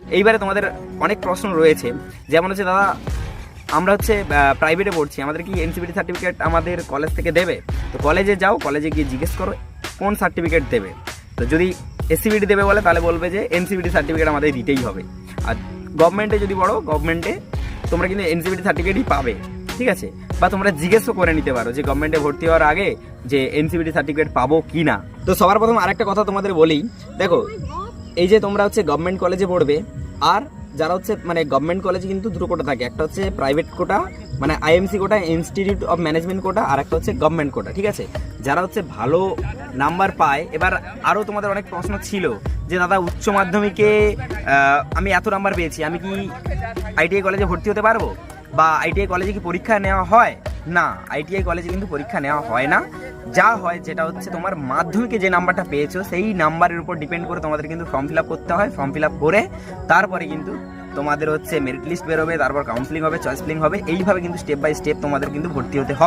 এইবারে তোমাদের অনেক প্রশ্ন রয়েছে, যেমন হচ্ছে দাদা আমরা হচ্ছে প্রাইভেটে পড়ছি, আমাদের কি এনসিবিটি সার্টিফিকেট আমাদের কলেজ থেকে দেবে? তো কলেজে যাও, কলেজে গিয়ে জিজ্ঞেস করো কোন সার্টিফিকেট দেবে। তো যদি এসসিবিটি দেবে বলে তাহলে বলবে যে এনসিবিটি সার্টিফিকেট আমাদের দিতেই হবে। আর গভর্নমেন্টে যদি পড়ো, গভর্নমেন্টে তোমরা কিন্তু এনসিবিটি সার্টিফিকেটই পাবে, ঠিক আছে? বা তোমরা জিজ্ঞেসও করে নিতে পারো যে গভর্নমেন্টে ভর্তি হওয়ার আগে যে এনসিবিটি সার্টিফিকেট পাবো কি না। তো সবার প্রথম আরেকটা কথা তোমাদের বলি, দেখো এই যে তোমরা হচ্ছে গভর্নমেন্ট কলেজে পড়বে, আর যারা হচ্ছে মানে গভর্নমেন্ট কলেজে কিন্তু দুটো কোটা থাকে, একটা হচ্ছে প্রাইভেট কোটা মানে IMC quota, institute of management quota, আর একটা হচ্ছে গভর্নমেন্ট কোটা, ঠিক আছে? যারা হচ্ছে ভালো নাম্বার পায়, এবার আরও তোমাদের অনেক প্রশ্ন ছিল যে দাদা উচ্চ মাধ্যমিকে আমি এত নাম্বার পেয়েছি, আমি কি আইটিআই কলেজে ভর্তি হতে পারবো? বা আইটিআই কলেজে কি পরীক্ষা নেওয়া হয়? না, আইটিআই কলেজে কিন্তু পরীক্ষা নেওয়া হয় না। যা হয় যেটা হচ্ছে তোমার মাধ্যমিকে যে নাম্বারটা পেয়েছো সেই নাম্বারের উপর ডিপেন্ড করে তোমাদের কিন্তু ফর্ম ফিল আপ করতে হয়। ফর্ম ফিল আপ করে তারপরে কিন্তু তোমাদের হচ্ছে মেরিট লিস্ট বেরোবে, তারপর কাউন্সিলিং হবে, চয়েস ফিলিং হবে, এইভাবে কিন্তু স্টেপ বাই স্টেপ তোমাদের কিন্তু ভর্তি হতে হবে।